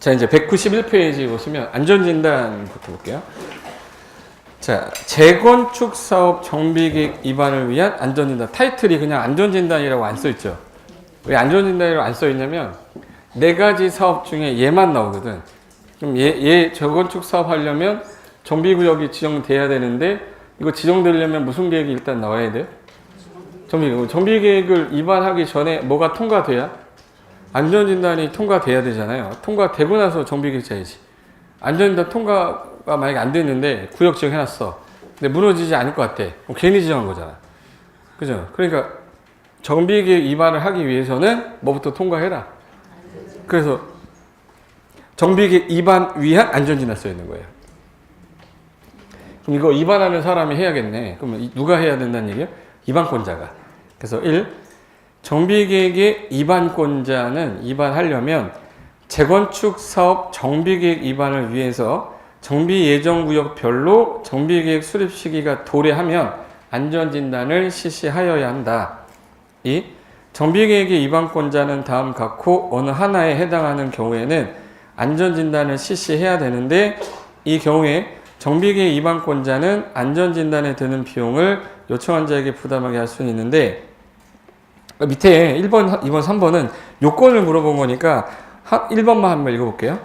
자, 이제 191페이지 보시면 안전진단부터 볼게요. 자, 재건축 사업 정비계획 위반을 위한 안전진단. 타이틀이 그냥 안전진단이라고 안 써있죠. 왜 안전진단이라고 안 써있냐면, 4가지 사업 중에 얘만 나오거든. 그럼 얘 재건축 사업 하려면 정비구역이 지정돼야 되는데, 이거 지정되려면 무슨 계획이 일단 나와야 돼요? 정비계획을 위반하기 전에 뭐가 통과돼야? 안전진단이 통과돼야 되잖아요. 통과되고 나서 정비계획 짜야지. 안전진단 통과가 만약에 안 됐는데 구역 지정해놨어. 근데 무너지지 않을 것 같아. 그럼 괜히 지정한 거잖아. 그죠? 그러니까 정비계획 위반을 하기 위해서는 뭐부터 통과해라. 그래서 정비계획 위반 위한 안전진단 써 있는 거예요. 그럼 이거 위반하는 사람이 해야겠네. 그러면 누가 해야 된다는 얘기예요? 위반권자가. 그래서 1. 정비계획의 위반권자는 위반하려면 재건축 사업 정비계획 위반을 위해서 정비예정구역별로 정비계획 수립 시기가 도래하면 안전진단을 실시하여야 한다. 2. 정비계획의 위반권자는 다음 각호 어느 하나에 해당하는 경우에는 안전진단을 실시해야 되는데 이 경우에 정비계획 위반권자는 안전진단에 드는 비용을 요청한 자에게 부담하게 할 수는 있는데 밑에 1번, 2번, 3번은 요건을 물어본 거니까 1번만 한번 읽어볼게요.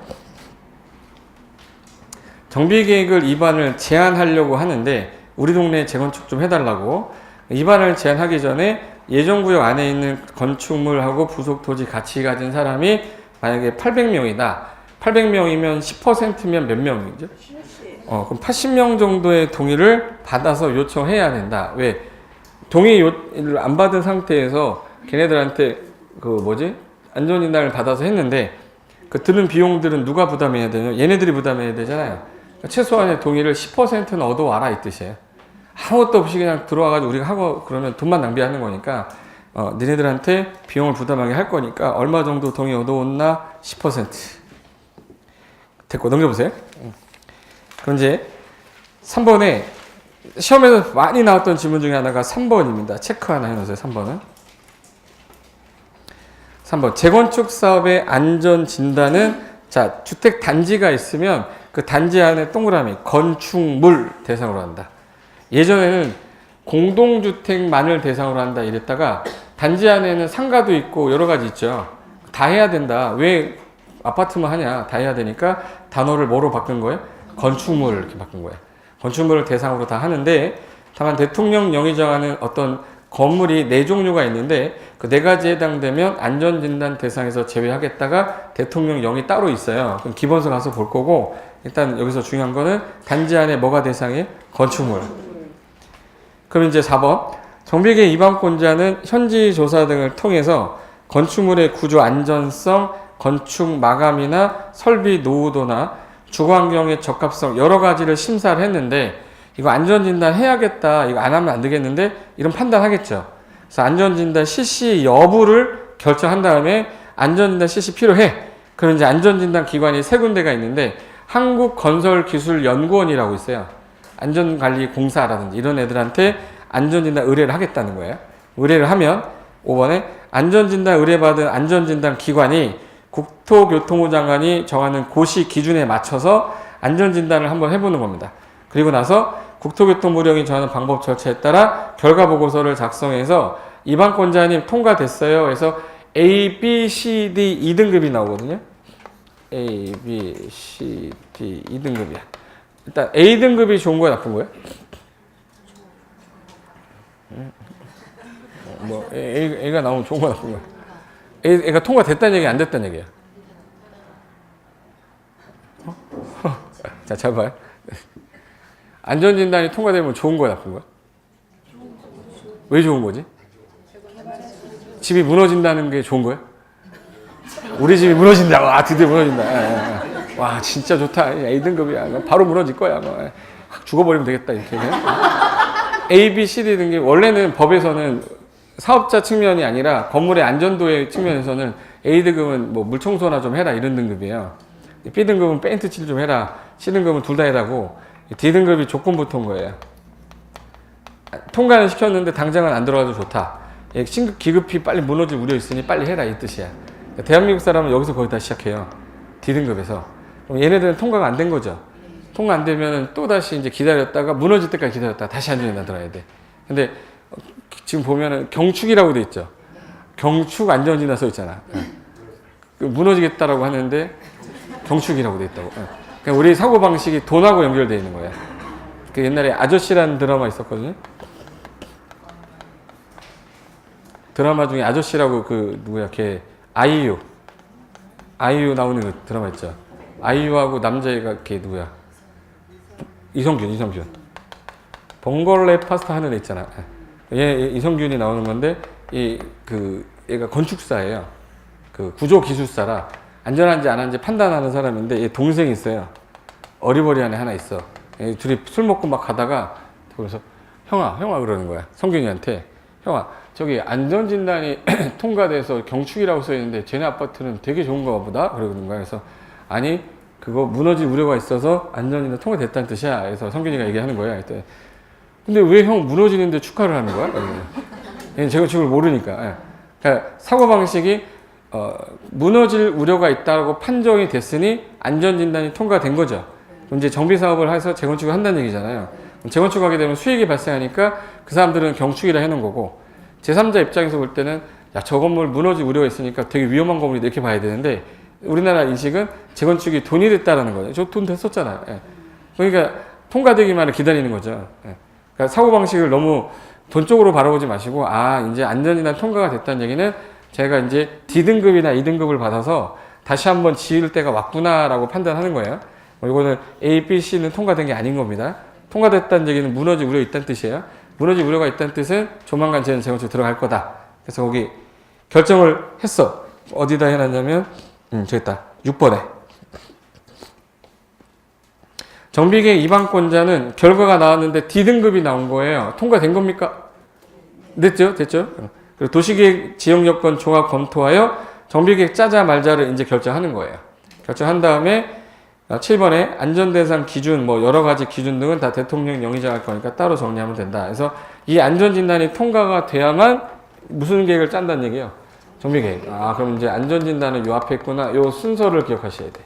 정비계획을 위반을 제한하려고 하는데 우리 동네에 재건축 좀 해달라고. 위반을 제한하기 전에 예정구역 안에 있는 건축물하고 부속 토지 같이 가진 사람이 만약에 800명이다. 800명이면 10%면 몇 명이죠? 그럼 80명 정도의 동의를 받아서 요청해야 된다. 왜? 동의를 안 받은 상태에서 걔네들한테 안전진단을 받아서 했는데 그 드는 비용들은 누가 부담해야 되냐? 얘네들이 부담해야 되잖아요. 그러니까 최소한의 동의를 10%는 얻어와라 이 뜻이에요. 아무것도 없이 그냥 들어와가지고 우리가 하고 그러면 돈만 낭비하는 거니까 너네들한테 비용을 부담하게 할 거니까 얼마 정도 동의 얻어온나? 10%. 됐고 넘겨보세요. 그럼 이제 3번에 시험에서 많이 나왔던 질문 중에 하나가 3번입니다. 체크 하나 해놓으세요. 3번은. 3번. 재건축 사업의 안전진단은 자, 주택 단지가 있으면 그 단지 안에 동그라미 건축물 대상으로 한다. 예전에는 공동주택만을 대상으로 한다 이랬다가 단지 안에는 상가도 있고 여러 가지 있죠. 다 해야 된다. 왜 아파트만 하냐. 다 해야 되니까 단어를 뭐로 바꾼 거예요? 건축물 이렇게 바꾼 거예요. 건축물을 대상으로 다 하는데 다만 대통령령이 정하는 어떤 건물이 4종류가 있는데 그 4가지에 해당되면 안전진단 대상에서 제외하겠다가 대통령령이 따로 있어요. 그럼 기본서 가서 볼 거고 일단 여기서 중요한 거는 단지 안에 뭐가 대상이에요? 건축물. 그럼 이제 4번. 정비계획 위반권자는 현지 조사 등을 통해서 건축물의 구조 안전성, 건축 마감이나 설비 노후도나 주거환경의 적합성 여러 가지를 심사를 했는데 이거 안전진단 해야겠다. 이거 안 하면 안 되겠는데 이런 판단하겠죠. 그래서 안전진단 실시 여부를 결정한 다음에 안전진단 실시 필요해. 그럼 이제 안전진단 기관이 3군데가 있는데 한국건설기술연구원이라고 있어요. 안전관리공사라든지 이런 애들한테 안전진단 의뢰를 하겠다는 거예요. 의뢰를 하면 5번에 안전진단 의뢰받은 안전진단 기관이 국토교통부 장관이 정하는 고시 기준에 맞춰서 안전진단을 한번 해보는 겁니다. 그리고 나서 국토교통부령이 정하는 방법 절차에 따라 결과보고서를 작성해서 위반권자님 통과됐어요. 그래서 A, B, C, D 2등급이 나오거든요. A, B, C, D 2등급이야. 일단 A등급이 좋은 거야 나쁜 거야? A가 나오면 좋은 거야 나쁜 거야? A가 통과됐다는 얘기 안 됐다는 얘기야. 자, 잘 봐요. 안전진단이 통과되면 좋은 거야 나쁜 거야? 왜 좋은 거지? 집이 무너진다는 게 좋은 거야? 우리 집이 무너진다. 와, 드디어 무너진다. 와, 진짜 좋다. A등급이야. 바로 무너질 거야. 죽어버리면 되겠다. 이렇게. A, B, C, D 등급이 원래는 법에서는 사업자 측면이 아니라 건물의 안전도의 측면에서는 A등급은 뭐 물청소나 좀 해라 이런 등급이에요. B등급은 페인트 칠 좀 해라. C등급은 둘 다 해라고. D등급이 조건부 통과예요. 통과는 시켰는데 당장은 안 들어가도 좋다. 기급히 빨리 무너질 우려 있으니 빨리 해라 이 뜻이야. 대한민국 사람은 여기서 거의 다 시작해요. D등급에서. 그럼 얘네들은 통과가 안 된 거죠. 통과 안 되면 또 다시 이제 기다렸다가 무너질 때까지 기다렸다가 다시 안전진단 들어야 돼. 근데 지금 보면은 경축이라고 돼 있죠. 경축 안전진단 써 있잖아. 무너지겠다라고 하는데 경축이라고 돼 있다고. 그러니까 우리 사고 방식이 돈하고 연결되어 있는 거야. 그 옛날에 아저씨라는 드라마 있었거든요. 드라마 중에 아저씨라고 그 누구야 걔 아이유 나오는 그 드라마 있죠. 아이유하고 남자애가 걔 누구야? 이성균. 봉골레 파스타 하는 애 있잖아. 얘 이성균이 나오는 건데 얘가 건축사예요. 그 구조 기술사라 안전한지 안 한지 판단하는 사람인데 얘 동생이 있어요. 어리버리한 애 하나 있어. 둘이 술 먹고 막 가다가 그래서 형아 그러는 거야. 성균이한테 형아 저기 안전진단이 통과돼서 경축이라고 써 있는데 쟤네 아파트는 되게 좋은가 보다 그러는 거야. 그래서 아니 그거 무너질 우려가 있어서 안전진단 통과됐다는 뜻이야. 그래서 성균이가 얘기하는 거야. 그때 근데 왜 형 무너지는데 축하를 하는 거야? 얘는 재건축을 모르니까. 그러니까 사고방식이 무너질 우려가 있다고 판정이 됐으니 안전진단이 통과된 거죠. 그럼 이제 정비사업을 해서 재건축을 한다는 얘기잖아요. 재건축하게 되면 수익이 발생하니까 그 사람들은 경축이라 해놓은 거고 제3자 입장에서 볼 때는 야, 저 건물 무너질 우려가 있으니까 되게 위험한 건물이 이렇게 봐야 되는데 우리나라 인식은 재건축이 돈이 됐다라는 거죠. 저 돈 됐었잖아요. 그러니까 통과되기만을 기다리는 거죠. 그러니까 사고방식을 너무 돈 쪽으로 바라보지 마시고 이제 안전진단 통과가 됐다는 얘기는 제가 이제 D등급이나 E등급을 받아서 다시 한번 지을 때가 왔구나라고 판단하는 거예요. 이거는 A, B, C는 통과된 게 아닌 겁니다. 통과됐다는 얘기는 무너질 우려 있다는 뜻이에요. 무너질 우려가 있다는 뜻은 조만간 쟤는 재건축 들어갈 거다. 그래서 거기 결정을 했어. 어디다 해놨냐면 저기 있다. 6번에 정비계획 입안권자는 결과가 나왔는데 D등급이 나온 거예요. 통과된 겁니까? 됐죠? 그리고 도시계획 지역여건 종합 검토하여 정비계획 짜자 말자를 이제 결정하는 거예요. 결정한 다음에 7번에 안전대상 기준, 여러 가지 기준 등은 다 대통령이 영의정할 거니까 따로 정리하면 된다. 그래서 이 안전진단이 통과가 돼야만 무슨 계획을 짠다는 얘기예요? 정비계획. 그럼 이제 안전진단은 요 앞에 있구나. 요 순서를 기억하셔야 돼.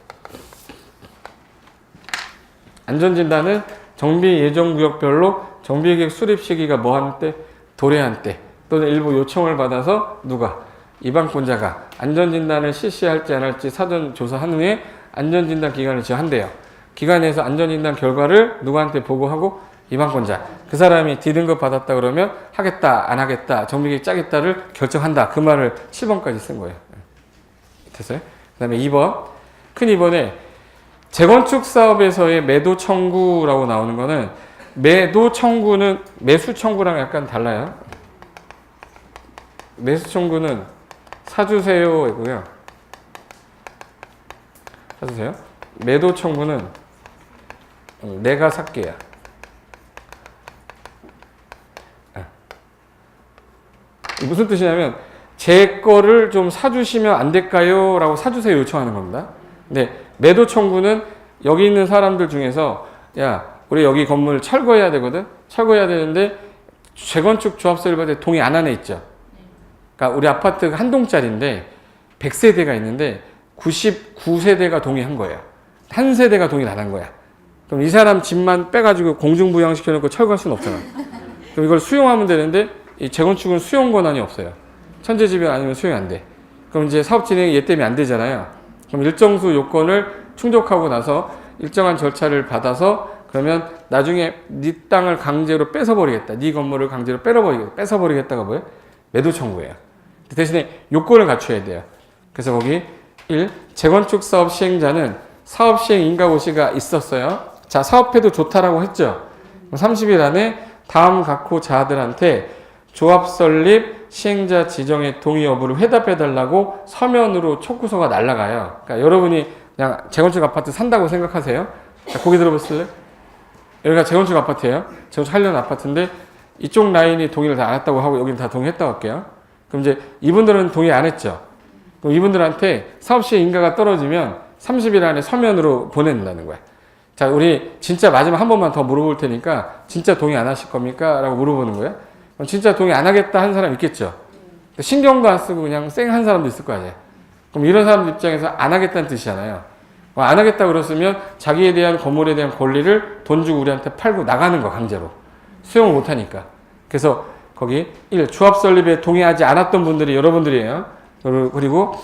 안전진단은 정비 예정구역별로 정비계획 수립 시기가 한때? 도래한때 또는 일부 요청을 받아서 누가? 입안권자가 안전진단을 실시할지 안 할지 사전 조사한 후에 안전진단 기간을 지정한대요. 기관에서 안전진단 결과를 누구한테 보고하고 입안권자. 그 사람이 D등급 받았다 그러면 하겠다, 안 하겠다, 정비계획 짜겠다를 결정한다. 그 말을 7번까지 쓴 거예요. 됐어요? 그 다음에 2번. 큰 2번에 재건축 사업에서의 매도 청구라고 나오는 거는 매도 청구는 매수 청구랑 약간 달라요. 매수 청구는 사주세요이고요. 사주세요. 매도 청구는 내가 살게야. 무슨 뜻이냐면 제 거를 좀 사주시면 안 될까요? 라고 사주세요 요청하는 겁니다. 근데 매도 청구는 여기 있는 사람들 중에서 야 우리 여기 건물 철거해야 되거든. 철거해야 되는데 재건축 조합서를 받을 때 동의 안 한 애 있죠. 그러니까 우리 아파트가 한 동짜리인데 100세대가 있는데 99세대가 동의한 거예요. 한 세대가 동의를 안 한 거야. 그럼 이 사람 집만 빼가지고 공중부양시켜놓고 철거할 수는 없잖아. 그럼 이걸 수용하면 되는데 이 재건축은 수용 권한이 없어요. 천재지변 아니면 수용이 안 돼. 그럼 이제 사업 진행이 얘 때문에 안 되잖아요. 그럼 일정 수 요건을 충족하고 나서 일정한 절차를 받아서 그러면 나중에 네 땅을 강제로 뺏어버리겠다. 네 건물을 강제로 뺏어버리겠다가 뭐예요? 매도 청구예요. 대신에 요건을 갖춰야 돼요. 그래서 거기 1. 재건축 사업 시행자는 사업 시행 인가고시가 있었어요. 자, 사업해도 좋다라고 했죠. 30일 안에 다음 각호 자들한테 조합 설립 시행자 지정의 동의 여부를 회답해달라고 서면으로 촉구서가 날아가요. 그러니까 여러분이 그냥 재건축 아파트 산다고 생각하세요. 자, 고개 들어보실래요? 여기가 재건축 아파트예요. 재건축 하려는 아파트인데 이쪽 라인이 동의를 다 안 했다고 하고 여기는 다 동의했다고 할게요. 그럼 이제 이분들은 동의 안 했죠. 그럼 이분들한테 사업시행 인가가 떨어지면 30일 안에 서면으로 보낸다는 거야. 자, 우리 진짜 마지막 한 번만 더 물어볼 테니까 진짜 동의 안 하실 겁니까? 라고 물어보는 거야. 그럼 진짜 동의 안 하겠다 한 사람 있겠죠. 신경도 안 쓰고 그냥 쌩 한 사람도 있을 거 아니에요. 그럼 이런 사람 입장에서 안 하겠다는 뜻이잖아요. 안 하겠다 그랬으면 자기에 대한 건물에 대한 권리를 돈 주고 우리한테 팔고 나가는 거 강제로. 수용을 못 하니까. 그래서 거기 1. 조합 설립에 동의하지 않았던 분들이 여러분들이에요. 그리고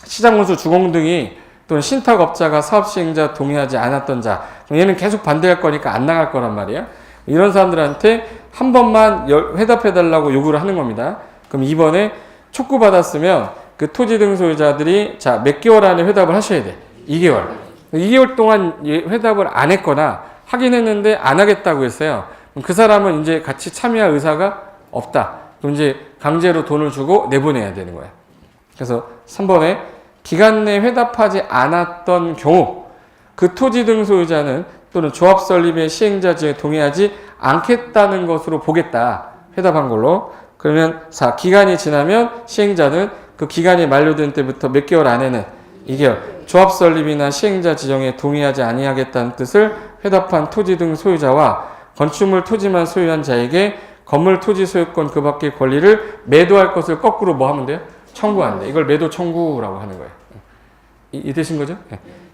시장군수 주공 등이 또는 신탁업자가 사업시행자 동의하지 않았던 자. 얘는 계속 반대할 거니까 안 나갈 거란 말이에요. 이런 사람들한테 한 번만 회답해달라고 요구를 하는 겁니다. 그럼 이번에 촉구받았으면 그 토지 등 소유자들이 자, 몇 개월 안에 회답을 하셔야 돼. 2개월. 2개월 동안 회답을 안 했거나 하긴 했는데 안 하겠다고 했어요. 그럼 그 사람은 이제 같이 참여할 의사가 없다. 그럼 이제 강제로 돈을 주고 내보내야 되는 거예요. 그래서 3번에 기간 내 회답하지 않았던 경우 그 토지 등 소유자는 또는 조합 설립의 시행자 지에 동의하지 않겠다는 것으로 보겠다. 회답한 걸로. 그러면 4. 기간이 지나면 시행자는 그 기간이 만료된 때부터 몇 개월 안에는 2개월 조합 설립이나 시행자 지정에 동의하지 아니하겠다는 뜻을 회답한 토지 등 소유자와 건축물 토지만 소유한 자에게 건물 토지 소유권 그 밖의 권리를 매도할 것을 거꾸로 뭐 하면 돼요? 청구한다. 이걸 매도 청구라고 하는 거예요. 이해되신 거죠?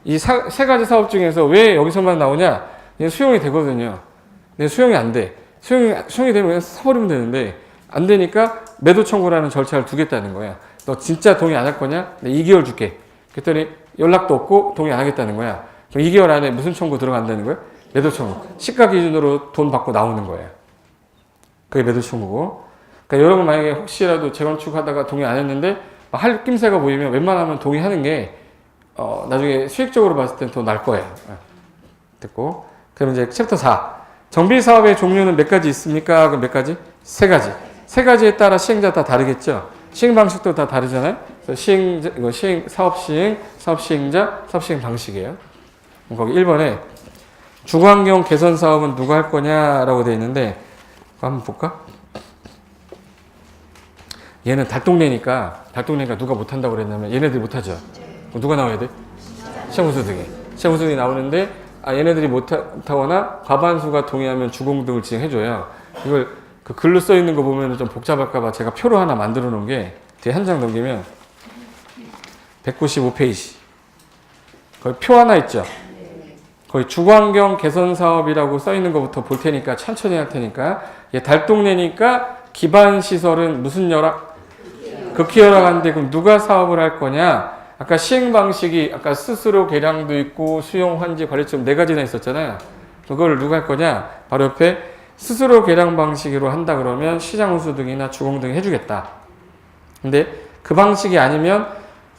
이 세 가지 사업 중에서 왜 여기서만 나오냐? 수용이 되거든요. 근데 수용이 안 돼. 수용이 되면 그냥 사버리면 되는데 안 되니까 매도 청구라는 절차를 두겠다는 거야. 너 진짜 동의 안 할 거냐? 네, 2개월 줄게. 그랬더니 연락도 없고 동의 안 하겠다는 거야. 그럼 2개월 안에 무슨 청구 들어간다는 거야? 매도 청구. 시가 기준으로 돈 받고 나오는 거예요. 그게 매도 청구고. 그러니까 여러분 만약에 혹시라도 재건축 하다가 동의 안 했는데 할 낌새가 보이면 웬만하면 동의하는 게 나중에 수익적으로 봤을 땐 더 나을 거예요. 됐고. 그럼 이제 챕터 4. 정비 사업의 종류는 몇 가지 있습니까? 그럼 몇 가지? 3가지. 3가지에 따라 시행자 다 다르겠죠? 시행 방식도 다 다르잖아요? 사업 시행자, 사업 시행 방식이에요. 거기 1번에 주거환경 개선 사업은 누가 할 거냐라고 되어 있는데, 한번 볼까? 얘는 달동네니까 누가 못한다고 그랬냐면 얘네들이 못하죠. 누가 나와야 돼? 시장군수 등이. 시장군수 등이 나오는데 얘네들이 못하거나 과반수가 동의하면 주공 등을 진행해줘요. 이걸 그 글로 써 있는 거 보면 좀 복잡할까봐 제가 표로 하나 만들어 놓은 게 뒤에 한 장 넘기면 195페이지. 거기 표 하나 있죠. 거기 주거환경 개선 사업이라고 써 있는 것부터 볼 테니까 천천히 할 테니까 얘 달동네니까 기반 시설은 무슨 열악? 극히 열악한데 그럼 누가 사업을 할 거냐? 아까 시행 방식이 아까 스스로 계량도 있고 수용 환지 관리처럼 4가지나 있었잖아요. 그걸 누가 할 거냐? 바로 옆에 스스로 계량 방식으로 한다 그러면 시장운수 등이나 주공 등이 해주겠다. 근데 그 방식이 아니면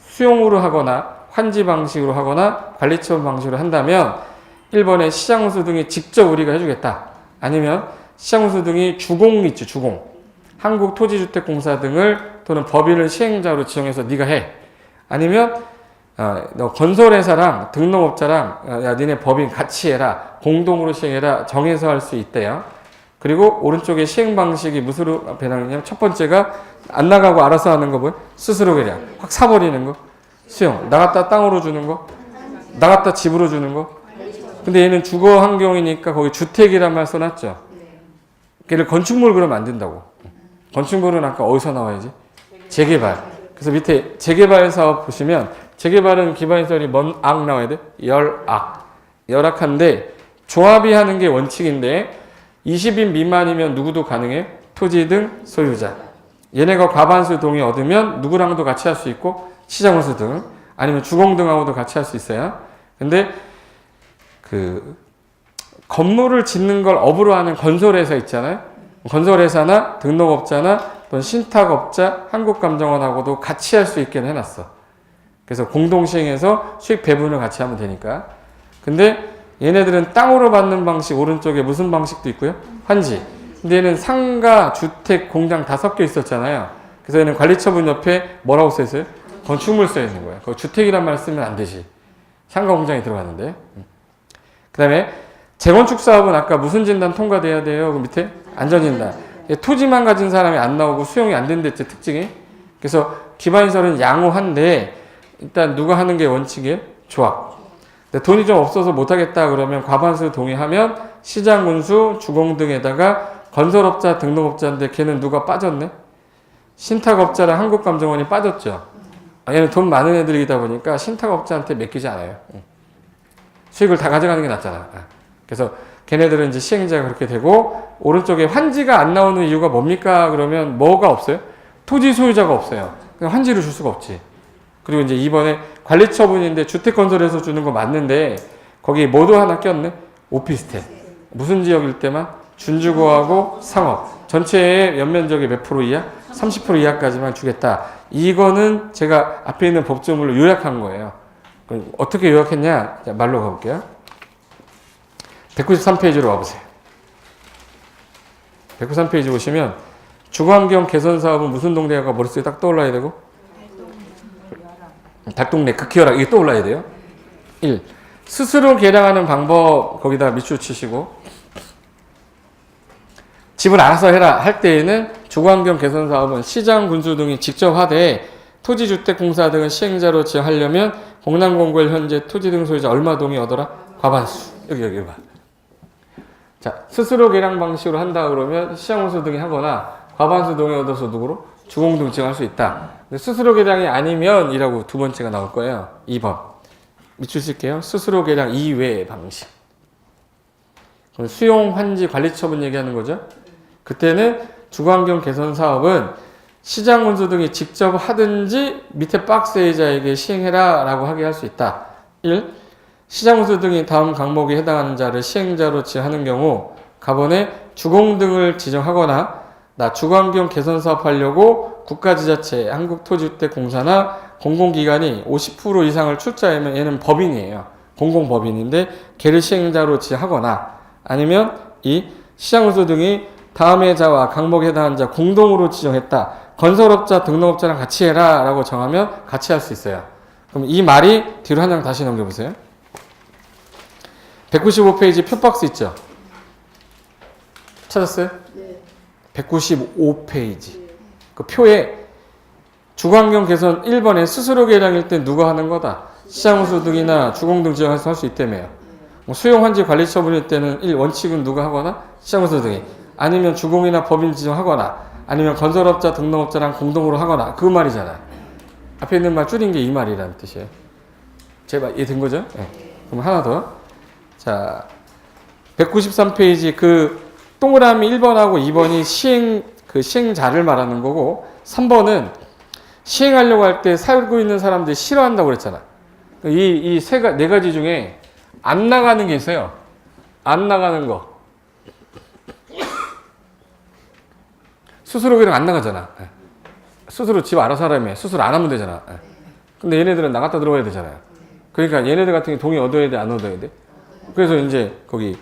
수용으로 하거나 환지 방식으로 하거나 관리처분 방식으로 한다면 1번에 시장운수 등이 직접 우리가 해주겠다. 아니면 시장운수 등이 주공 있지, 주공. 한국토지주택공사 등을 또는 법인을 시행자로 지정해서 네가 해. 아니면 너 건설회사랑 등록업자랑 야 니네 법인 같이 해라. 공동으로 시행해라. 정해서 할 수 있대요. 그리고 오른쪽에 시행 방식이 무엇으로 배당이냐면 첫 번째가 안 나가고 알아서 하는 거 뭐예요? 스스로 그냥 확 사버리는 거. 수용. 나갔다 땅으로 주는 거. 나갔다 집으로 주는 거. 근데 얘는 주거 환경이니까 거기 주택이란 말 써놨죠. 걔를 건축물 그러면 안 된다고. 건축물은 아까 어디서 나와야지? 재개발. 그래서 밑에 재개발 사업 보시면 재개발은 기반시설이 악 나와야 돼? 열악. 열악한데 조합이 하는 게 원칙인데 20인 미만이면 누구도 가능해요? 토지 등 소유자. 얘네가 과반수 동의 얻으면 누구랑도 같이 할 수 있고 시장운수 등 아니면 주공 등하고도 같이 할 수 있어요. 근데 그 건물을 짓는 걸 업으로 하는 건설회사 있잖아요. 건설회사나 등록업자나 또는 신탁업자, 한국감정원하고도 같이 할 수 있게 해놨어. 그래서 공동시행해서 수익 배분을 같이 하면 되니까. 근데 얘네들은 땅으로 받는 방식, 오른쪽에 무슨 방식도 있고요? 환지. 근데 얘는 상가, 주택, 공장 다 섞여 있었잖아요. 그래서 얘는 관리처분 옆에 뭐라고 써 있어요? 건축물 써 있는 거예요. 그 주택이란 말 쓰면 안 되지. 상가 공장이 들어가는데. 그 다음에 재건축 사업은 아까 무슨 진단 통과돼야 돼요? 그 밑에 안전진단. 토지만 가진 사람이 안 나오고 수용이 안 된댔지, 특징이. 그래서 기반시설은 양호한데 일단 누가 하는 게 원칙이에요? 조합. 근데 돈이 좀 없어서 못하겠다 그러면 과반수 동의하면 시장 운수, 주공 등에다가 건설업자, 등록업자인데 걔는 누가 빠졌네? 신탁업자랑 한국감정원이 빠졌죠. 얘는 돈 많은 애들이다 보니까 신탁업자한테 맡기지 않아요. 수익을 다 가져가는 게 낫잖아. 그래서 걔네들은 이제 시행자가 그렇게 되고, 오른쪽에 환지가 안 나오는 이유가 뭡니까? 그러면 뭐가 없어요? 토지 소유자가 없어요. 그냥 환지를 줄 수가 없지. 그리고 이제 이번에 관리처분인데 주택건설에서 주는 거 맞는데 거기 뭐도 하나 꼈네? 오피스텔. 무슨 지역일 때만? 준주거하고 상업. 전체의 연면적이 몇 프로 이하? 30% 이하까지만 주겠다. 이거는 제가 앞에 있는 법조문을 요약한 거예요. 그럼 어떻게 요약했냐? 자, 말로 가볼게요. 193페이지로 와보세요. 193페이지 보시면 주거환경 개선 사업은 무슨 동네가 머릿속에 딱 떠올라야 되고, 닭동네 극히어락 이게 떠올라야 돼요. 1. 스스로 개량하는 방법 거기다 밑줄 치시고, 집을 알아서 해라 할 때에는 주거환경 개선 사업은 시장 군수 등이 직접 하되 토지주택공사 등은 시행자로 지정하려면 공람공고일 현재 토지 등 소유자 얼마 동의 얻어라? 과반수. 여기 봐. 자, 스스로 개량 방식으로 한다 그러면 시장군수 등이 하거나 과반수 동의 얻어서 누구로? 주공등 지정할 수 있다. 근데 스스로 개량이 아니면 이라고 두 번째가 나올 거예요. 2번. 밑줄 쓸게요. 스스로 개량 이외의 방식. 수용, 환지, 관리 처분 얘기하는 거죠. 그때는 주거환경 개선 사업은 시장군수 등이 직접 하든지 밑에 박스의자에게 시행해라 라고 하게 할 수 있다. 1. 시장군수 등이 다음 항목에 해당하는 자를 시행자로 지정하는 경우 가번에 주공등을 지정하거나 나 주거환경 개선 사업 하려고 국가지자체, 한국토지주택공사나 공공기관이 50% 이상을 출자하면 얘는 법인이에요. 공공법인인데 걔를 시행자로 지정하거나 아니면 이 시장군수 등이 다음의 자와 강목에 해당하는 자 공동으로 지정했다. 건설업자, 등록업자랑 같이 해라 라고 정하면 같이 할 수 있어요. 그럼 이 말이 뒤로 한 장 다시 넘겨보세요. 195페이지 표박스 있죠? 찾았어요? 네. 195페이지. 그 표에 주거환경 개선 1번에 스스로 개량일 때 누가 하는 거다? 시장군수 등이나 주공등 지정해서 할 수 있다며요. 수용, 환지, 관리 처분일 때는 1. 원칙은 누가 하거나? 시장군수 등이. 아니면 주공이나 법인 지정하거나 아니면 건설업자, 등록업자랑 공동으로 하거나 그 말이잖아요. 앞에 있는 말 줄인 게 이 말이라는 뜻이에요. 제발 이해된 거죠? 네. 그럼 하나 더. 자, 193페이지 그 동그라미 1번하고 2번이 시행자를 말하는 거고 3번은 시행하려고 할 때 살고 있는 사람들이 싫어한다고 그랬잖아. 이 네 가지 중에 안 나가는 게 있어요. 안 나가는 거. 스스로 그냥 안 나가잖아. 스스로 집 알아서 하라며. 스스로 안 하면 되잖아. 근데 얘네들은 나갔다 들어와야 되잖아요. 그러니까 얘네들 같은 경우 동의 얻어야 돼, 안 얻어야 돼? 그래서 이제 거기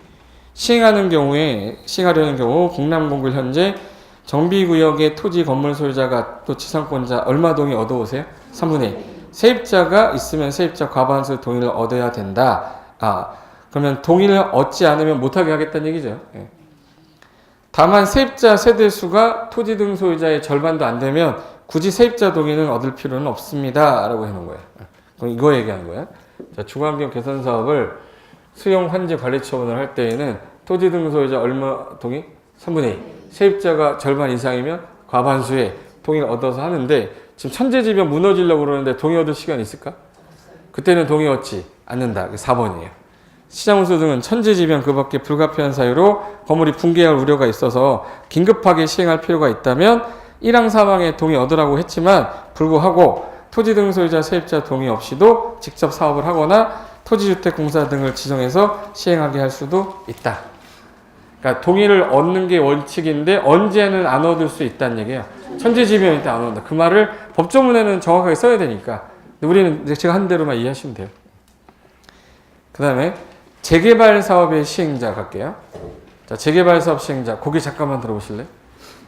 시행하려는 경우 공람공고일 현재 정비구역의 토지 건물 소유자가 또 지상권자 얼마 동의 얻어오세요? 3분의 1. 세입자가 있으면 세입자 과반수 동의를 얻어야 된다. 그러면 동의를 얻지 않으면 못하게 하겠다는 얘기죠. 예. 다만 세입자 세대수가 토지 등 소유자의 절반도 안 되면 굳이 세입자 동의는 얻을 필요는 없습니다. 라고 해놓은 거예요. 그럼 이거 얘기하는 거예요. 자, 주거환경 개선 사업을 수용, 환지, 관리 처분을 할 때에는 토지 등 소유자 얼마 동의? 3분의 2. 세입자가 절반 이상이면 과반수의 동의를 얻어서 하는데 지금 천재지변 무너지려고 그러는데 동의 얻을 시간이 있을까? 그때는 동의 얻지 않는다. 4번이에요. 시장군수 등은 천재지변 그 밖에 불가피한 사유로 건물이 붕괴할 우려가 있어서 긴급하게 시행할 필요가 있다면 1항 3항에 동의 얻으라고 했지만 불구하고 토지 등 소유자 세입자 동의 없이도 직접 사업을 하거나 토지주택공사 등을 지정해서 시행하게 할 수도 있다. 그러니까 동의를 얻는 게 원칙인데 언제는 안 얻을 수 있다는 얘기예요. 천재지변일 때 안 얻는다. 그 말을 법조문에는 정확하게 써야 되니까. 근데 우리는 제가 한 대로만 이해하시면 돼요. 그 다음에 재개발 사업의 시행자 갈게요. 자, 재개발 사업 시행자. 거기 잠깐만 들어보실래요?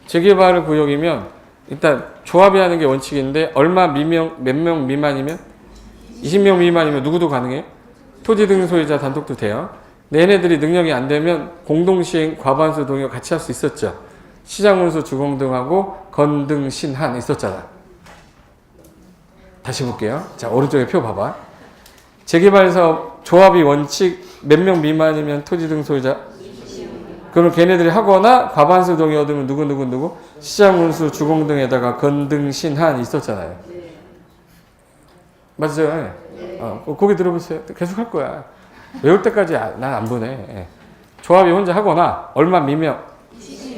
재개발 구역이면 일단 조합이 하는 게 원칙인데 얼마 몇 명 미만이면 20명 미만이면 누구도 가능해요? 토지 등 소유자 단독도 돼요. 얘네들이 능력이 안 되면 공동시행 과반수 동의 같이 할 수 있었죠. 시장군수 주공등하고 건등 신한 있었잖아. 다시 볼게요. 자, 오른쪽에 표 봐봐. 재개발 사업 조합이 원칙 몇 명 미만이면 토지 등 소유자. 그러면 걔네들이 하거나 과반수 동의 얻으면 누구 시장군수 주공등에다가 건등 신한 있었잖아요. 맞죠? 예. 거기 들어보세요. 계속 할 거야. 외울 때까지 난 안 보내. 예. 조합이 혼자 하거나 얼마 미면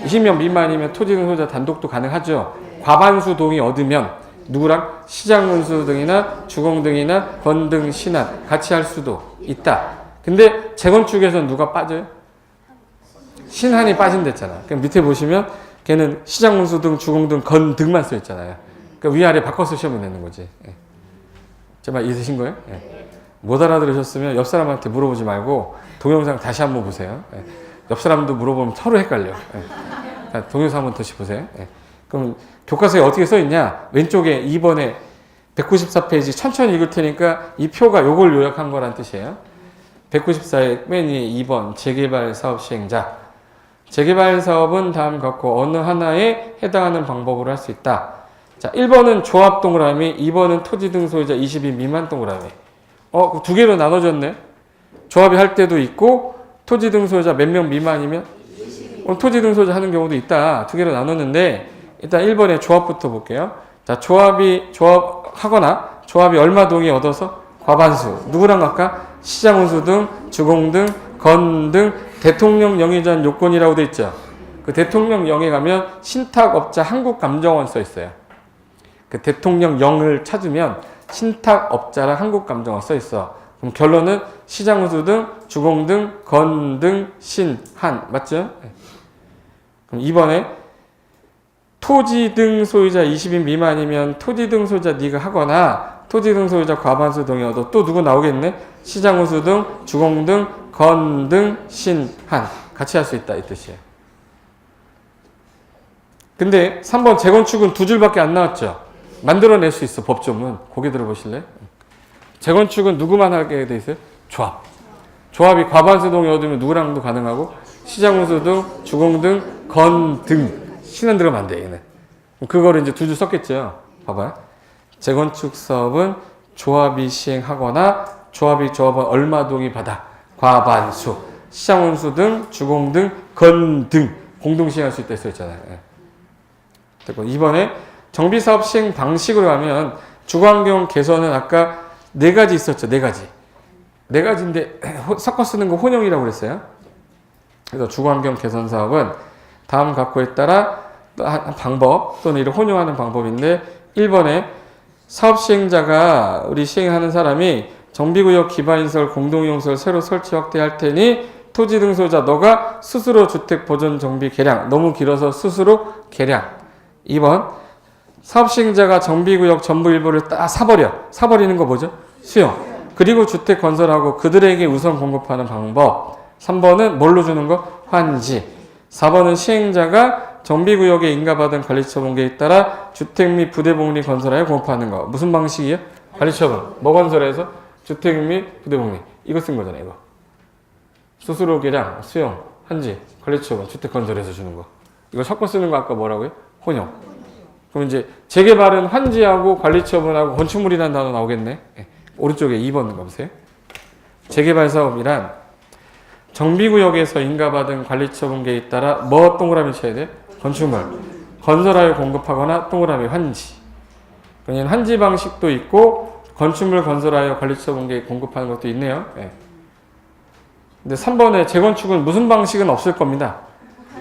20명 미만이면 토지 등 소유자 단독도 가능하죠. 과반수 동의 얻으면 누구랑 시장문수 등이나 주공 등이나 건등 신한 같이 할 수도 있다. 근데 재건축에서 누가 빠져요? 신한이 빠진댔잖아. 그럼 밑에 보시면 걔는 시장문수 등 주공 등 건등만 써 있잖아요. 그러니까 위아래 바꿔서 시험을 내는 거지. 예. 정말 이해되신 거예요? 예. 못 알아들으셨으면 옆 사람한테 물어보지 말고 동영상 다시 한번 보세요. 예. 옆 사람도 물어보면 서로 헷갈려. 예. 동영상 한번 다시 보세요. 예. 그럼 교과서에 어떻게 써 있냐? 왼쪽에 2번에 194페이지 천천히 읽을 테니까 이 표가 요걸 요약한 거란 뜻이에요. 194의 맨 위에 2번 재개발 사업 시행자. 재개발 사업은 다음 같고 어느 하나에 해당하는 방법으로 할 수 있다. 자, 1번은 조합 동그라미, 2번은 토지 등 소유자 20인 미만 동그라미. 두 개로 나눠졌네. 조합이 할 때도 있고 토지 등 소유자 몇 명 미만이면 토지 등 소유자 하는 경우도 있다. 두 개로 나눴는데 일단 1번에 조합부터 볼게요. 자, 조합하거나 조합이 얼마 동의 얻어서 과반수. 누구랑 갈까? 시장운수 등, 주공 등, 건 등 대통령 영에 대한 요건이라고 돼 있죠. 그 대통령 영에 가면 신탁업자 한국감정원 써 있어요. 그 대통령 영을 찾으면 신탁업자랑 한국감정원 써 있어. 그럼 결론은 시장운수 등, 주공 등, 건 등, 신, 한. 맞죠? 그럼 2번에 토지 등 소유자 20인 미만이면 토지 등 소유자 네가 하거나 토지 등 소유자 과반수 동의 얻어. 또 누구 나오겠네? 시장운수 등, 주공 등, 건 등, 신, 한. 같이 할 수 있다 이 뜻이에요. 근데 3번 재건축은 두 줄밖에 안 나왔죠. 만들어낼 수 있어 법조문. 고개 들어보실래요? 재건축은 누구만 하게 돼 있어요? 조합. 조합이 과반수 동의 얻으면 누구랑도 가능하고 시장운수 등, 주공 등, 건 등. 신은 들어가면 안 돼, 얘는. 그거를 이제 두 줄 썼겠죠. 봐봐요. 재건축 사업은 조합이 시행하거나 조합은 얼마 동의 받아. 과반수. 시장운수 등, 주공 등, 건 등. 공동 시행할 수 있다 했었잖아요. 됐고, 2번에 정비사업 시행 방식으로 하면 주거환경 개선은 아까 네 가지 있었죠. 네 가지. 네 가지인데 섞어 쓰는 거 혼용이라고 그랬어요. 그래서 주거환경 개선 사업은 다음 각호에 따라 한 방법 또는 이를 혼용하는 방법인데 1번에 사업 시행자가 우리 시행하는 사람이 정비구역 기반시설 공동이용시설 새로 설치 확대할 테니 토지 등 소유자 너가 스스로 주택 보존 정비 개량. 너무 길어서 스스로 개량. 2번 사업 시행자가 정비구역 전부 일부를 다 사버리는 거 뭐죠? 수용. 그리고 주택 건설하고 그들에게 우선 공급하는 방법. 3번은 뭘로 주는 거? 환지. 4번은 시행자가 정비구역에 인가받은 관리처분계에 따라 주택 및 부대복리 건설하여 공급하는 거. 무슨 방식이에요? 관리처분. 뭐 건설해서? 주택 및 부대복리. 이거 쓴 거잖아요. 이거. 스스로 개량, 수용, 환지, 관리처분, 주택 건설해서 주는 거. 이거 섞어 쓰는 거 아까 뭐라고요? 혼용. 그럼 이제 재개발은 환지하고 관리처분하고 건축물이라는 단어 나오겠네. 오른쪽에 2번 가보세요. 재개발 사업이란 정비구역에서 인가받은 관리처분계에 따라 뭐 동그라미 쳐야 돼? 건축물. 건설하여 공급하거나 동그라미 환지. 그냥 환지 방식도 있고 건축물 건설하여 관리처분계에 공급하는 것도 있네요. 근데 3번에 재건축은 무슨 방식은 없을 겁니다.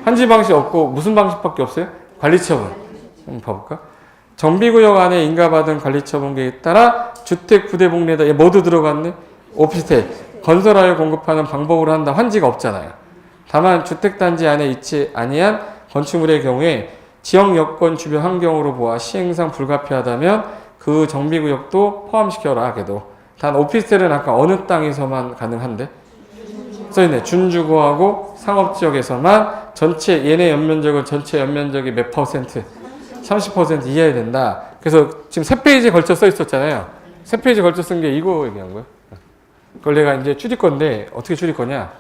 환지 방식 없고 무슨 방식밖에 없어요? 관리처분. 한번 봐볼까? 정비구역 안에 인가받은 관리처분계에 따라 주택 부대복리에다 모두 들어갔네? 오피스텔. 건설하여 공급하는 방법으로 한다. 환지가 없잖아요. 다만 주택단지 안에 있지 아니한 건축물의 경우에 지역 여건 주변 환경으로 보아 시행상 불가피하다면 그 정비구역도 포함시켜라. 그래도 단 오피스텔은 아까 어느 땅에서만 가능한데? 써있네. 준주거하고 상업지역에서만 전체 얘네 연면적은 전체 연면적이 몇 퍼센트? 30% 이해야 된다. 그래서 지금 3페이지에 걸쳐 써 있었잖아요. 3페이지 걸쳐 쓴 게 이거 얘기한 거예요. 그걸 내가 이제 줄일 건데 어떻게 줄일 거냐?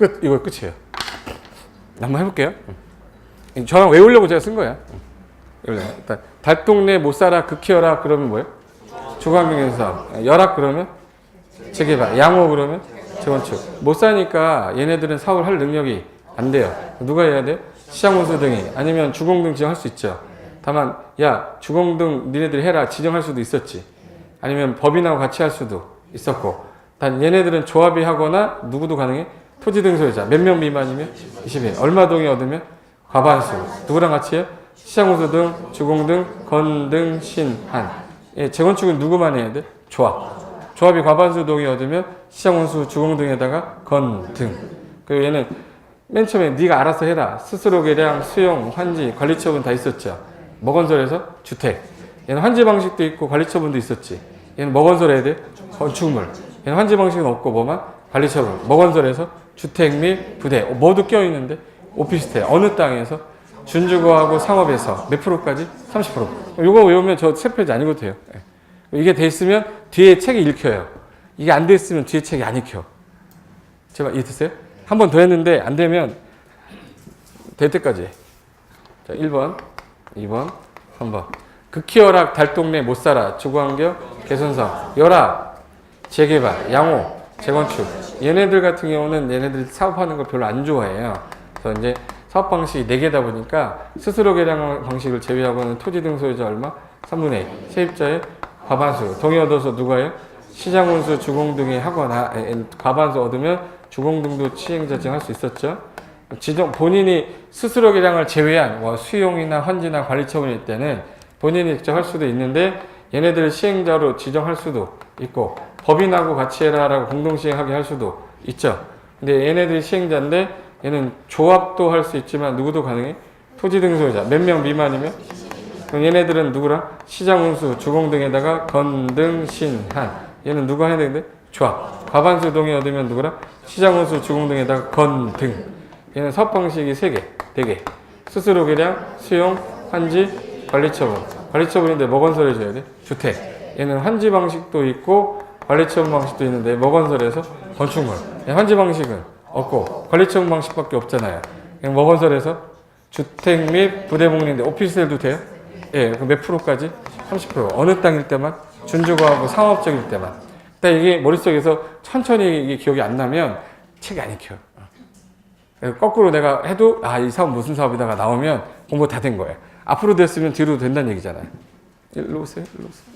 끝. 이거 끝이에요. 한번 해볼게요. 저랑 외우려고 제가 쓴 거야. 일단 달동네 못 살아 극히어라 그러면 뭐예요? 주관경에서 열악 그러면 재개발, 양호 그러면 재건축. 못 사니까 얘네들은 사업을 할 능력이 안 돼요. 누가 해야 돼요? 시장운수 등이 아니면 주공등 지정할 수 있죠. 다만 야 주공등 니네들이 해라 지정할 수도 있었지. 아니면 법인하고 같이 할 수도 있었고. 단 얘네들은 조합이 하거나 누구도 가능해? 토지 등 소유자 몇 명 미만이면 20인. 얼마 동의 얻으면 과반수. 누구랑 같이 해요? 시장운수 등, 주공등, 건등, 신한. 예, 재건축은 누구만 해야 돼? 조합. 조합이 과반수 동의 얻으면 시장운수, 주공등에다가 건등. 그리고 얘는 맨 처음에 네가 알아서 해라. 스스로 계량, 수용, 환지, 관리처분 다 있었죠. 먹건설에서 주택. 얘는 환지 방식도 있고 관리처분도 있었지. 얘는 먹건설 해야 돼? 건축물. 얘는 환지 방식은 없고 뭐만? 관리처분. 먹건설에서 주택 및 부대. 모두 껴있는데 오피스텔. 어느 땅에서? 준주거하고 상업에서 몇 프로까지? 30%. 이거 외우면 저 세 페이지 안 읽어도 돼요. 이게 돼 있으면 뒤에 책이 읽혀요. 이게 안 돼 있으면 뒤에 책이 안 읽혀. 제발 이해됐어요? 한 번 더 했는데 안 되면 될 때까지. 자, 1번, 2번, 3번. 극히열악, 달동네, 못살아, 주거환경, 개선사, 열악, 재개발, 양호, 재건축. 얘네들 같은 경우는 얘네들 사업하는 거 별로 안 좋아해요. 그래서 이제 사업 방식이 4개다 보니까 스스로 계량 방식을 제외하고는 토지 등 소유자 얼마? 3분의 1. 세입자의 과반수. 동의 얻어서 누가 해요? 시장운수, 주공등이 하거나 과반수 얻으면 주공등도 시행자증 할 수 있었죠. 지정 본인이 스스로 계량을 제외한 수용이나 환지나 관리처분일 때는 본인이 직접 할 수도 있는데 얘네들을 시행자로 지정할 수도 있고 법인하고 같이 해라라고 공동 시행하게 할 수도 있죠. 근데 얘네들이 시행자인데 얘는 조합도 할 수 있지만 누구도 가능해? 토지 등 소유자 몇 명 미만이면? 그럼 얘네들은 누구랑? 시장운수, 주공등에다가 건등, 신한. 얘는 누가 해야 되는데? 조합. 과반수 동의 얻으면 누구랑? 시장운수, 주공등에다가 건등. 얘는 사업 방식이 3개, 4개. 스스로 계량, 수용, 환지, 관리처분. 관리처분인데 뭐 건설해줘야 돼? 주택. 얘는 환지 방식도 있고 관리처분 방식도 있는데 뭐 건설해서? 건축물. 환지 방식은 없고 관리처분 방식밖에 없잖아요. 그냥 뭐 건설해서? 주택 및 부대복리인데 오피스텔도 돼요? 예, 그럼 몇 프로까지? 30%. 어느 땅일 때만? 준주거하고 상업적일 때만. 근데 이게 머릿속에서 천천히 이게 기억이 안 나면 책이 안 읽혀. 거꾸로 내가 해도 이 사업 무슨 사업이다가 나오면 공부 다 된 거예요. 앞으로 됐으면 뒤로 된다는 얘기잖아요. 일로 오세요. 일로 오세요.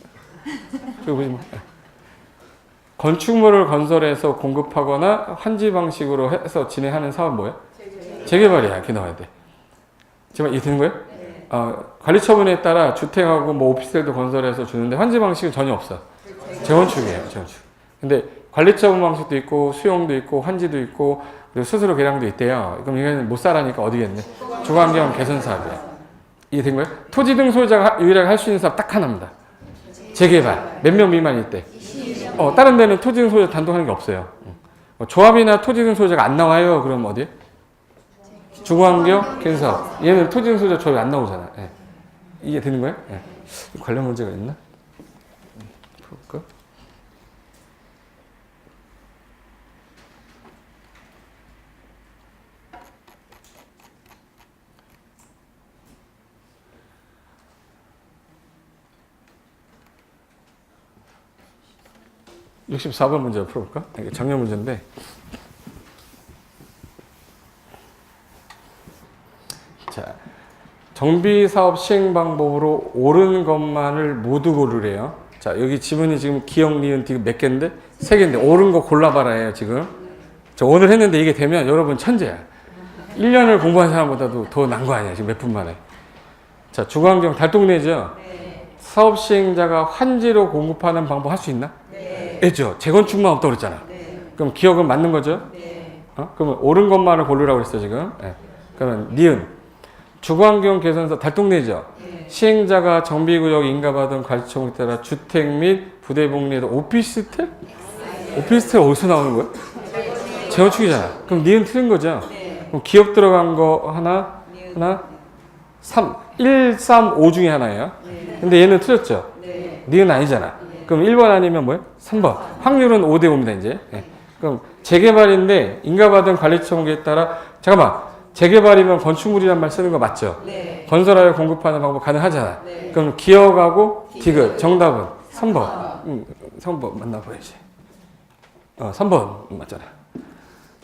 저기 보지 마. 건축물을 건설해서 공급하거나 환지 방식으로 해서 진행하는 사업은 뭐예요? 재개발이야. 이렇게 나와야 돼. 지금 이해 되는 거예요? 관리처분에 따라 주택하고 뭐 오피스텔도 건설해서 주는데 환지 방식은 전혀 없어. 재건축이에요. 재건축. 근데 관리처분 방식도 있고 수용도 있고 환지도 있고 그리고 스스로 계량도 있대요. 그럼 이거는 못 살아니까 어디겠네? 주거환경 개선 사업이야. 이해 된 거예요? 토지 등 소유자가 유일하게 할 수 있는 사업 딱 하나입니다. 재개발. 몇 명 미만일 때. 다른 데는 토지 등 소유자 단독 하는 게 없어요. 조합이나 토지 등 소유자가 안 나와요. 그럼 어디? 주거환경 개선 사업. 얘는 토지 등 소유자 조합이 안 나오잖아. 예. 이해 되는 거예요? 예. 관련 문제가 있나? 볼까? (64번) 문제 풀어볼까? 이게 작년 문제인데 자, 정비사업 시행 방법으로 옳은 것만을 모두 고르래요. 자, 여기 지문이 지금 기억, 니은, 디귿 몇 개인데? 3개인데 옳은 거 골라봐라예요 지금. 저 오늘 했는데 이게 되면 여러분 천재야. 1년을 공부한 사람보다도 더 난 거 아니야 지금 몇 분 만에. 자, 주거환경 달동네죠? 네. 사업 시행자가 환지로 공급하는 방법 할 수 있나? 네. 했죠. 재건축만 없다고 그랬잖아. 네. 그럼 기억은 맞는 거죠? 네. 그러면 옳은 것만을 고르라고 그랬어 지금. 네. 그러면 니은 주거환경 개선사 달동네죠. 네. 시행자가 정비구역 인가받은 관리청에 따라 주택 및 부대복리에도 오피스텔? 네. 오피스텔 어디서 나오는 거야? 네. 재건축이잖아. 그럼 니은 틀린 거죠. 네. 그럼 기억 들어간 거 하나, 1, 3, 5 중에 하나예요. 네. 근데 얘는 틀렸죠. 네. 니은 아니잖아. 네. 그럼 1번 아니면 뭐예요? 3번. 확률은 5대 5입니다 이제. 네. 그럼 재개발인데 인가받은 관리청구에 따라 잠깐만 재개발이면 건축물이란 말 쓰는 거 맞죠? 네. 건설하여 공급하는 방법 가능하잖아. 네. 그럼 기억하고 디귿 정답은 3번. 3번 만나봐야지. 3번 맞잖아.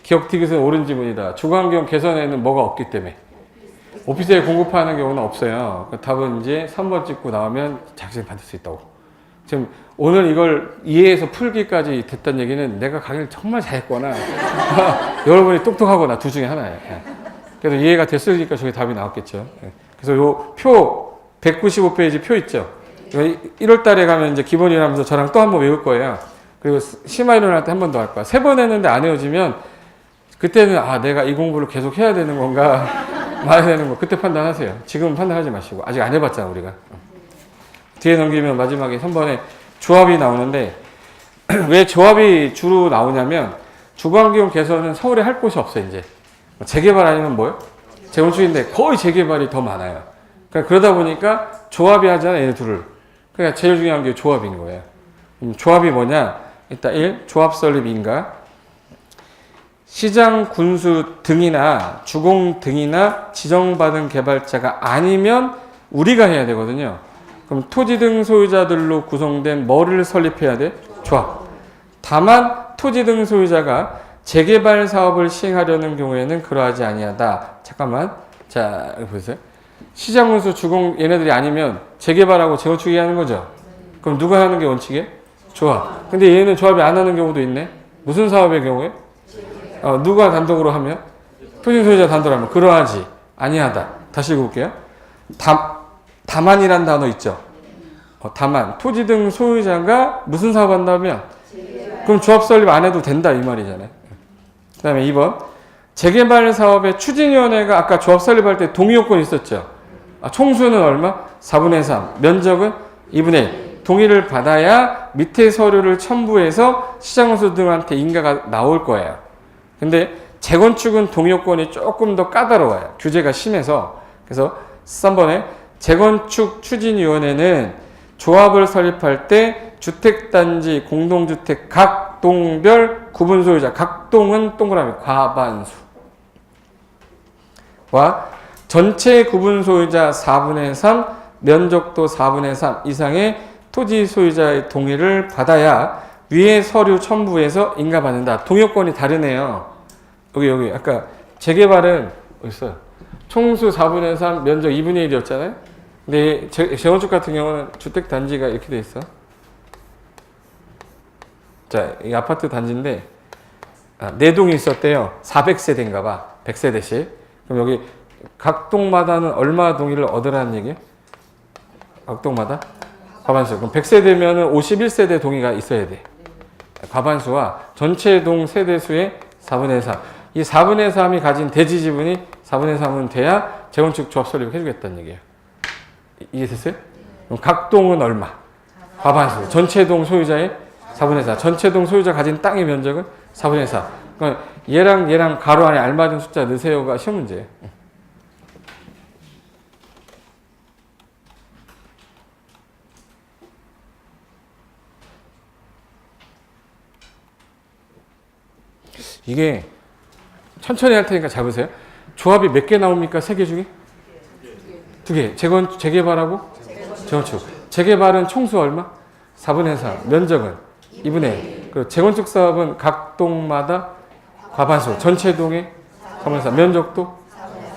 기억 디귿은 옳은 지문이다. 주거환경 개선에는 뭐가 없기 때문에 오피스에 공급하는 경우는 없어요. 그 답은 이제 3번 찍고 나오면 자격증 받을 수 있다고. 지금 오늘 이걸 이해해서 풀기까지 됐다는 얘기는 내가 강의를 정말 잘했거나 여러분이 똑똑하거나 둘 중에 하나예요. 그래서 이해가 됐으니까 저게 답이 나왔겠죠. 그래서 요 표 195페이지 표 있죠. 1월 달에 가면 이제 기본이라면서 저랑 또 한 번 외울 거예요. 그리고 심화 이론할 때 한 번 더 할 거야. 3번 했는데 안 외워지면 그때는 아 내가 이 공부를 계속 해야 되는 건가 말아야 되는 거 그때 판단하세요. 지금 판단하지 마시고 아직 안 해봤잖아 우리가. 뒤에 넘기면 마지막에 3번에 조합이 나오는데 왜 조합이 주로 나오냐면 주거환경 개선은 서울에 할 곳이 없어 이제. 재개발 아니면 뭐요? 재건축인데 거의 재개발이 더 많아요. 그러다 보니까 조합이 하잖아 얘네 둘을. 그러니까 제일 중요한 게 조합인 거예요. 조합이 뭐냐? 일단 1. 조합 설립 인가. 시장 군수 등이나 주공 등이나 지정받은 개발자가 아니면 우리가 해야 되거든요. 그럼 토지 등 소유자들로 구성된 뭐를 설립해야 돼? 조합. 다만 토지 등 소유자가 재개발 사업을 시행하려는 경우에는 그러하지 아니하다. 잠깐만. 자, 여기 보세요. 시장 군수 주공 얘네들이 아니면 재개발하고 재건축이 하는 거죠. 그럼 누가 하는 게 원칙이에요? 조합. 근데 얘는 조합이 안 하는 경우도 있네. 무슨 사업의 경우에? 누가 단독으로 하면? 토지 소유자 단독으로 하면 그러하지 아니하다. 다시 읽어볼게요. 다만이란 단어 있죠. 다만 토지 등 소유자가 무슨 사업 한다면? 그럼 조합 설립 안 해도 된다 이 말이잖아요. 그 다음에 2번 재개발 사업의 추진위원회가 아까 조합 설립할 때 동의 요건이 있었죠. 총수는 얼마? 4분의 3. 면적은 2분의 1. 동의를 받아야 밑에 서류를 첨부해서 시장군수 등한테 인가가 나올 거예요. 근데 재건축은 동의 요건이 조금 더 까다로워요. 규제가 심해서. 그래서 3번에 재건축 추진위원회는 조합을 설립할 때 주택단지, 공동주택 각 동별 구분 소유자, 각 동은 동그라미 과반수와 전체 구분 소유자 4분의 3, 면적도 4분의 3 이상의 토지 소유자의 동의를 받아야 위에 서류 첨부해서 인가받는다. 동의요건이 다르네요. 여기 아까 재개발은 어디 있어요? 총수 4분의 3, 면적 2분의 1이었잖아요. 근데 재건축 같은 경우는 주택 단지가 이렇게 돼 있어. 자, 이 아파트 단지인데 4동이 있었대요. 400세대인가 봐. 100세대씩. 그럼 여기 각 동마다는 얼마 동의를 얻으라는 얘기예요? 각 동마다? 과반수. 그럼 100세대면은 51세대 동의가 있어야 돼. 과반수와 전체 동 세대수의 4분의 3. 이 4분의 3이 가진 대지 지분이 4분의 3은 돼야 재건축 조합 설립을 해주겠다는 얘기예요. 이해됐어요? 그럼 각 동은 얼마? 과반수. 전체 동 소유자의 4분의 4. 전체 동 소유자 가진 땅의 면적은 4분의 4. 그러니까 얘랑 가로 안에 알맞은 숫자 넣으세요가 시험 문제예요. 이게 천천히 할 테니까 잡으세요. 조합이 몇 개 나옵니까? 3개 중에? 2개. 재개발하고 재건축. 재개발은 총수 얼마? 4분의 3. 면적은 2분의 1. 그리고 재건축 사업은 각 동마다 과반수. 전체 동의 4분의 3. 면적도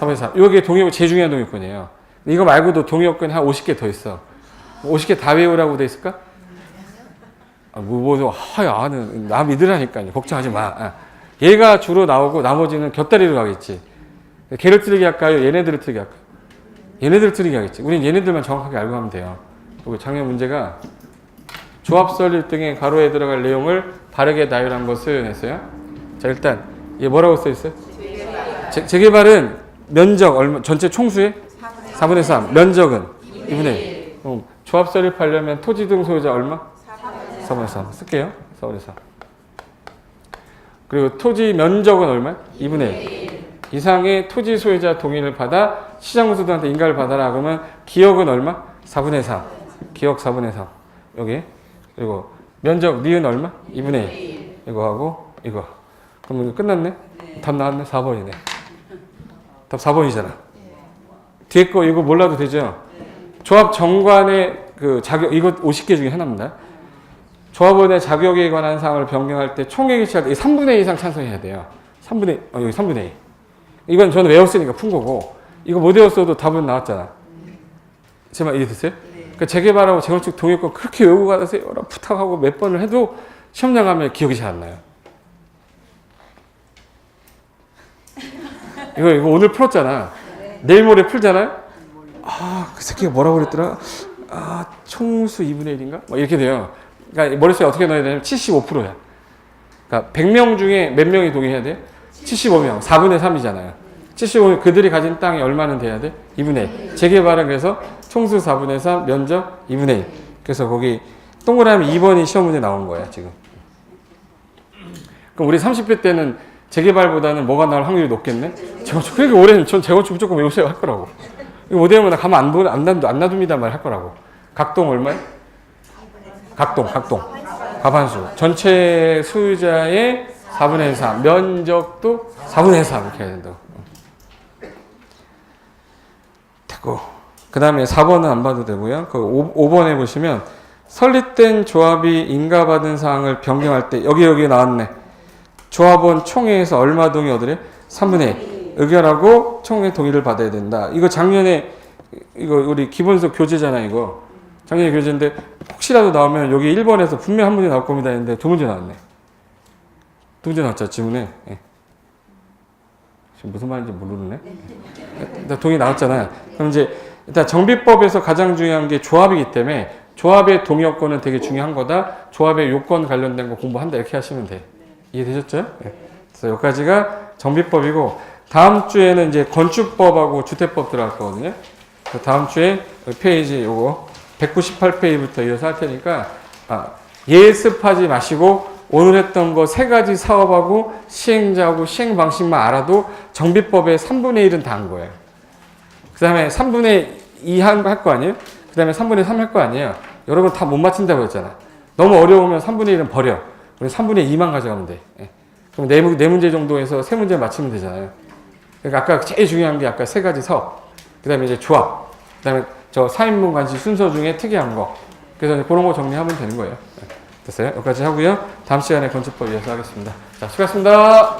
4분의 3. 이게 동의요건 제일 중요한 동의요건이에요. 이거 말고도 동의요건이 한 50개 더 있어. 50개 다 외우라고 돼 있을까? 아는 나 믿으라니까요. 걱정하지 마. 얘가 주로 나오고 나머지는 곁다리로 가겠지. 걔를 틀리게 할까요? 얘네들을 틀리게 할까요? 얘네들을 틀리게 하겠지. 우린 얘네들만 정확하게 알고 하면 돼요. 그리고 작년 문제가 조합 설립 등의 가로에 들어갈 내용을 바르게 나열한 것을 했어요. 자, 일단 얘 뭐라고 써 있어요? 재개발은 면적 얼마? 전체 총수의 4분의 3. 면적은 2분의 1. 조합 설립하려면 토지 등 소유자 얼마? 4분의 3. 쓸게요. 4분의 3. 그리고 토지 면적은 얼마? 2분의 1. 이상의 토지 소유자 동의를 받아 시장군수들한테 인가를 받아라. 그러면 기역은 얼마? 4분의 3. 기역 4분의 3. 여기. 그리고 면적 니은 얼마? 2분의 1. 이거 하고 이거. 그러면 끝났네? 답 나왔네? 4번이네. 답 4번이잖아. 뒤에 거 이거 몰라도 되죠? 조합 정관의 그 자격, 이거 50개 중에 하나입니다. 조합원의 자격에 관한 사항을 변경할 때 총회 개최할 때 3분의 2 이상 찬성해야 돼요. 3분의, 여기 3분의 2. 이건 저는 외웠으니까 푼 거고, 이거 못 외웠어도 답은 나왔잖아. 제 말 이해됐어요? 그러니까 재개발하고 재건축 동의권 그렇게 외우고 가세요. 부탁하고 몇 번을 해도 시험장 가면 기억이 잘 안 나요. 이거 오늘 풀었잖아. 내일 모레 풀잖아요? 아, 그 새끼가 뭐라고 그랬더라? 아, 총수 2분의 1인가? 뭐 이렇게 돼요. 그러니까 머릿속에 어떻게 넣어야 되냐면 75%야. 그러니까 100명 중에 몇 명이 동의해야 돼? 75명. 4분의 3이잖아요. 75명 그들이 가진 땅이 얼마는 돼야 돼? 2분의 1. 재개발은 그래서 총수 4분의 3, 면적 2분의 1. 그래서 거기 동그라미 2번이 시험 문제 나온 거야, 지금. 그럼 우리 30대 때는 재개발보다는 뭐가 나올 확률이 높겠네? 재건축. 그러니까 올해는 전 재건축 무조건 외우세요 할 거라고. 이거 못 외우면 나 가만 안 놔둡니다 말 할 거라고. 각동 얼마야? 각동. 과반수. 전체 수유자의 4분의 3. 면적도 4분의 3 이렇게 해야 된다고. 됐고. 그 다음에 4번은 안 봐도 되고요. 그 5번에 보시면 설립된 조합이 인가받은 사항을 변경할 때 여기 나왔네. 조합원 총회에서 얼마 동의 얻으래? 3분의 1. 의결하고 총회 동의를 받아야 된다. 이거 작년에 이거 우리 기본서 교재잖아 이거. 작년에 교재인데 혹시라도 나오면 여기 1번에서 분명 한 문제 나올 겁니다 했는데 두 문제 나왔네. 두 문제 나왔죠 지문에. 예. 지금 무슨 말인지 모르네. 일단 동의 나왔잖아요. 그럼 이제 일단 정비법에서 가장 중요한 게 조합이기 때문에 조합의 동의여건은 되게 중요한 거다. 조합의 요건 관련된 거 공부한다 이렇게 하시면 돼. 이해되셨죠? 네. 그래서 여기까지가 정비법이고 다음 주에는 이제 건축법하고 주택법 들어갈 거거든요. 다음 주에 페이지 요거 198페이지부터 이어서 할 테니까 예습하지 마시고 오늘 했던 거 3가지 사업하고 시행자하고 시행 방식만 알아도 정비법의 3분의 1은 다 한 거예요. 그 다음에 3분의 2 할 거 아니에요? 그 다음에 3분의 3 할 거 아니에요? 여러분 다 못 맞춘다고 했잖아. 너무 어려우면 3분의 1은 버려. 우리 3분의 2만 가져가면 돼. 예. 그럼 4문제 정도에서 3문제 맞추면 되잖아요. 그러니까 아까 제일 중요한 게 아까 3가지 사업. 그 다음에 이제 조합. 그 다음에 저 4인분 관시 순서 중에 특이한 거. 그래서 그런 거 정리하면 되는 거예요. 됐어요? 여기까지 하고요. 다음 시간에 건축법 이어서 하겠습니다. 자, 수고하셨습니다.